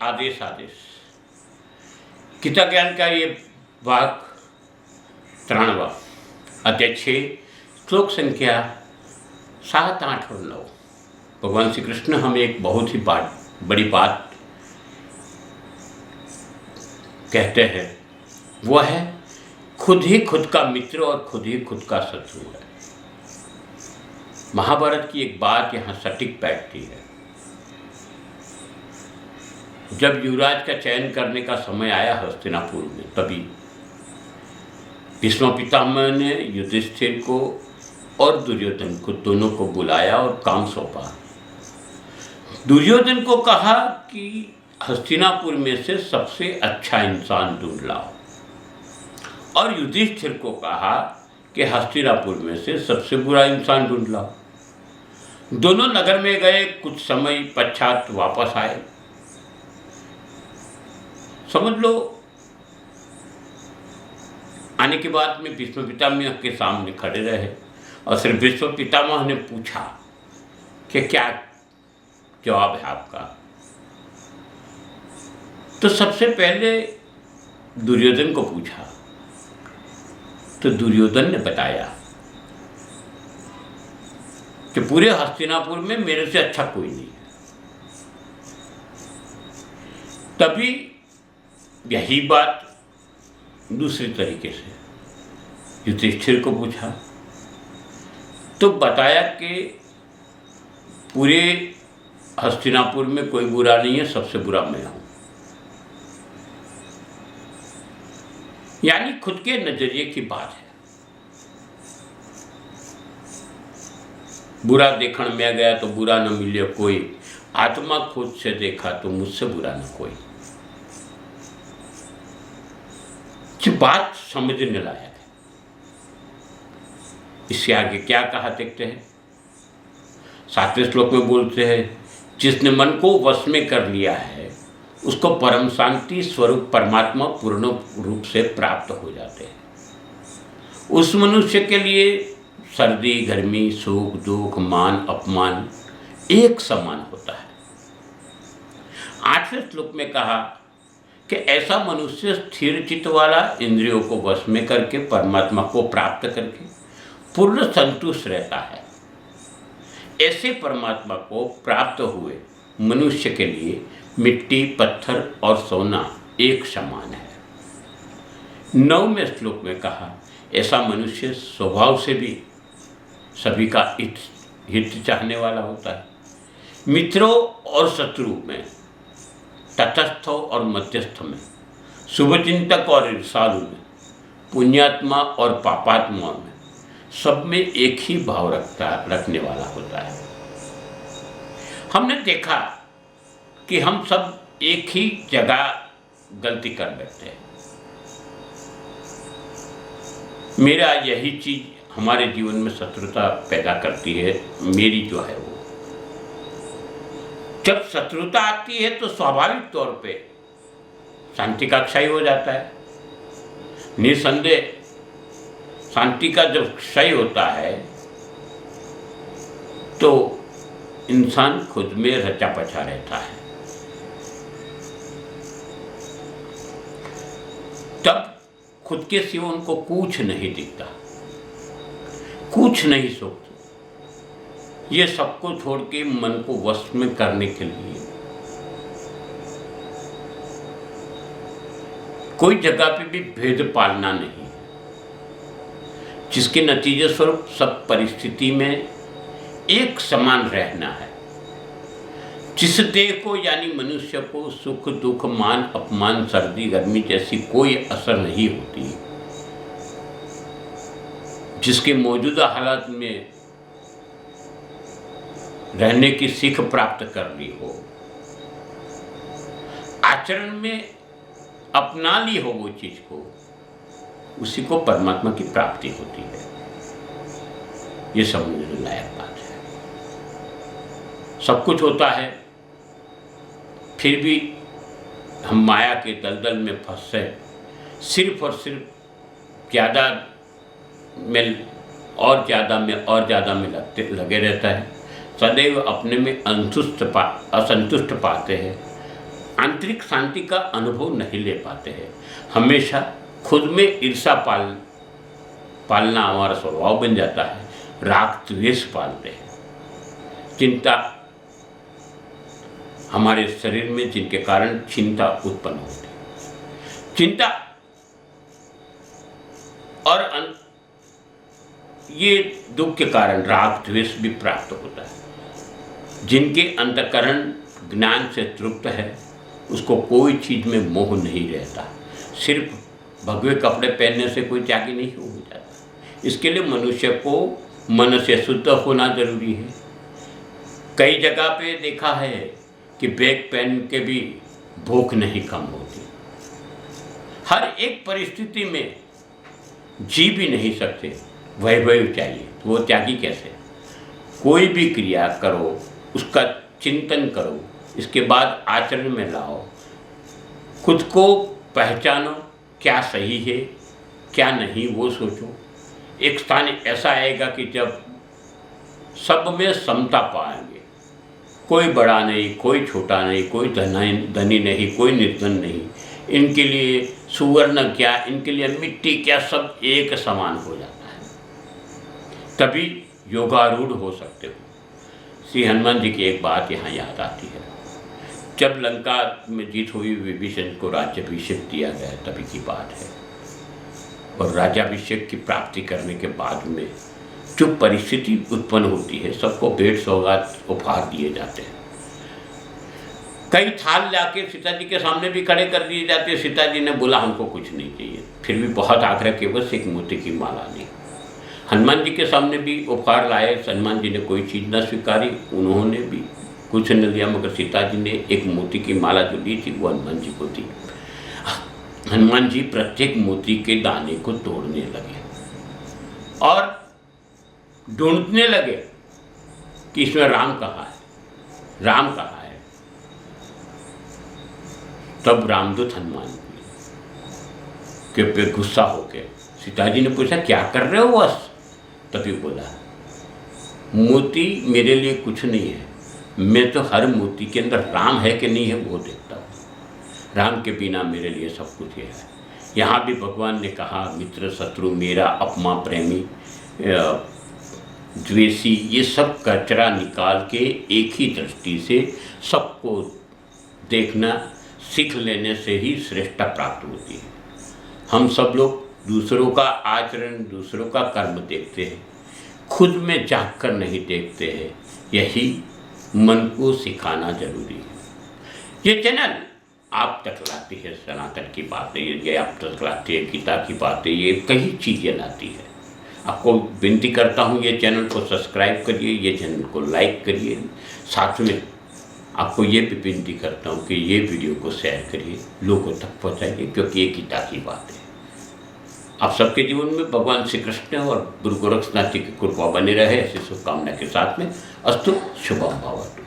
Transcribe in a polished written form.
आदेश आदेश गीता ज्ञान का ये भाग 93 अध्याय 6 श्लोक संख्या 7, 8 और 9। भगवान श्री कृष्ण हमें एक बहुत ही बड़ी बात कहते हैं, वह है खुद ही खुद का मित्र और खुद ही खुद का शत्रु है। महाभारत की एक बात यहाँ सटीक बैठती है। जब युवराज का चयन करने का समय आया हस्तिनापुर में, तभी भीष्म पितामह ने युधिष्ठिर को और दुर्योधन को दोनों को बुलाया और काम सौंपा। दुर्योधन को कहा कि हस्तिनापुर में से सबसे अच्छा इंसान ढूंढ लाओ, और युधिष्ठिर को कहा कि हस्तिनापुर में से सबसे बुरा इंसान ढूंढ लाओ। दोनों नगर में गए, कुछ समय पश्चात वापस आए। समझ लो, आने के बाद में भीष्म पितामह के सामने खड़े रहे और सिर्फ भीष्म पितामह ने पूछा कि क्या जवाब है आपका। तो सबसे पहले दुर्योधन को पूछा, तो दुर्योधन ने बताया कि पूरे हस्तिनापुर में मेरे से अच्छा कोई नहीं है। तभी यही बात दूसरी तरीके से युधिष्ठिर को पूछा, तो बताया कि पूरे हस्तिनापुर में कोई बुरा नहीं है, सबसे बुरा मैं हूं। यानी खुद के नजरिए की बात है। बुरा देखण में गया तो बुरा न मिले कोई, आत्मा खुद से देखा तो मुझसे बुरा न कोई। जो बात समझने लायक है। इससे आगे क्या कहा देखते हैं। 7वें श्लोक में बोलते हैं, जिसने मन को वश में कर लिया है उसको परम शांति स्वरूप परमात्मा पूर्ण रूप से प्राप्त हो जाते हैं। उस मनुष्य के लिए सर्दी गर्मी, सुख दुख, मान अपमान एक समान होता है। 8वें श्लोक में कहा कि ऐसा मनुष्य स्थिर चित्त वाला, इंद्रियों को वश में करके परमात्मा को प्राप्त करके पूर्ण संतुष्ट रहता है। ऐसे परमात्मा को प्राप्त हुए मनुष्य के लिए मिट्टी, पत्थर और सोना एक समान है। 9वें श्लोक में कहा, ऐसा मनुष्य स्वभाव से भी सभी का हित चाहने वाला होता है। मित्रों और शत्रु में, तटस्थ और मध्यस्थ में, शुभचिंतक और ईर्षालु में, पुण्यात्मा और पापात्मा में, सब में एक ही भाव रखने वाला होता है। हमने देखा कि हम सब एक ही जगह गलती कर बैठते हैं। मेरा यही चीज हमारे जीवन में शत्रुता पैदा करती है। मेरी जो है वो, जब शत्रुता आती है तो स्वाभाविक तौर पे शांति का क्षय हो जाता है। निसंदेह शांति का जब क्षय होता है तो इंसान खुद में रचा पचा रहता है। तब खुद के सिवा उनको कुछ नहीं दिखता, कुछ नहीं सोचते। ये सबको छोड़ के मन को वश में करने के लिए कोई जगह पे भी भेद पालना नहीं, जिसके नतीजे स्वरूप सब परिस्थिति में एक समान रहना है। जिस देह को यानी मनुष्य को सुख दुख, मान अपमान, सर्दी गर्मी जैसी कोई असर नहीं होती, जिसके मौजूदा हालात में रहने की सीख प्राप्त कर ली हो, आचरण में अपना ली हो वो चीज को, उसी को परमात्मा की प्राप्ति होती है। ये समझने लायक बात है। सब कुछ होता है, फिर भी हम माया के दलदल में फंसे, सिर्फ और सिर्फ ज़्यादा में और ज़्यादा में लगे रहता है। सदैव अपने में असंतुष्ट पाते हैं, आंतरिक शांति का अनुभव नहीं ले पाते हैं। हमेशा खुद में ईर्ष्या पालना हमारा स्वभाव बन जाता है, राग द्वेष पालते हैं, चिंता हमारे शरीर में, जिनके कारण चिंता उत्पन्न होती है। चिंता और ये दुख के कारण राग द्वेष भी प्राप्त होता है। जिनके अंतःकरण ज्ञान से तृप्त है, उसको कोई चीज में मोह नहीं रहता। सिर्फ भगवे कपड़े पहनने से कोई त्यागी नहीं हो जाता। इसके लिए मनुष्य को मन से शुद्ध होना जरूरी है। कई जगह पे देखा है कि बैग पहन के भी भूख नहीं कम होती। हर एक परिस्थिति में जी भी नहीं सकते, वैभव चाहिए, तो वो त्यागी कैसे? कोई भी क्रिया करो, उसका चिंतन करो, इसके बाद आचरण में लाओ, खुद को पहचानो, क्या सही है क्या नहीं वो सोचो। एक स्थान ऐसा आएगा कि जब सब में समता पाएंगे, कोई बड़ा नहीं, कोई छोटा नहीं, कोई धनी नहीं, कोई निर्धन नहीं, इनके लिए सुवर्ण क्या, इनके लिए मिट्टी क्या, सब एक समान हो जाता है। तभी योगारूढ़ हो सकते हो। श्री हनुमान जी की एक बात यहाँ याद आती है। जब लंका में जीत हुई, विभीषण को राज्याभिषेक दिया गया, तभी की बात है। और राज्याभिषेक की प्राप्ति करने के बाद में जो परिस्थिति उत्पन्न होती है, सबको भेंट सौगात उपहार दिए जाते हैं। कई थाल लाके सीता जी के सामने भी खड़े कर दिए जाते हैं। सीता जी ने बोला हमको कुछ नहीं चाहिए, फिर भी बहुत आग्रह के बस एक मोती की माला ली। हनुमान जी के सामने भी उपहार लाए, हनुमान जी ने कोई चीज़ न स्वीकारी, उन्होंने भी कुछ न लिया, मगर सीता जी ने एक मोती की माला जो ली थी वो हनुमान जी को दी। हनुमान जी प्रत्येक मोती के दाने को तोड़ने लगे और ढूंढने लगे कि इसमें राम कहाँ है, राम कहाँ है। तब रामदूत हनुमान के पे गुस्सा हो गए। सीता जी ने पूछा क्या कर रहे हो बस? तभी बोला मोती मेरे लिए कुछ नहीं है, मैं तो हर मोती के अंदर राम है कि नहीं है वो देखता हूँ। राम के बिना मेरे लिए सब कुछ है। यहाँ भी भगवान ने कहा मित्र शत्रु मेरा, अपमा प्रेमी द्वेषी, ये सब कचरा निकाल के एक ही दृष्टि से सबको देखना सीख लेने से ही श्रेष्ठता प्राप्त होती है। हम सब लोग दूसरों का आचरण, दूसरों का कर्म देखते हैं, खुद में झांक कर नहीं देखते हैं। यही मन को सिखाना जरूरी है। ये चैनल आप तक लाती है सनातन की बातें, ये आप तक लाती है गीता की बातें, ये कई चीज़ें लाती है। आपको विनती करता हूँ ये चैनल को सब्सक्राइब करिए, ये चैनल को लाइक करिए। साथ में आपको ये भी विनती करता हूँ कि ये वीडियो को शेयर करिए, लोगों तक पहुँचाइए, क्योंकि ये गीता की बात है। आप सबके जीवन में भगवान श्री कृष्ण और गुरु गोरक्षनाथ जी की कृपा बनी रहे, ऐसी शुभकामना के साथ में अस्तु शुभम भवतु।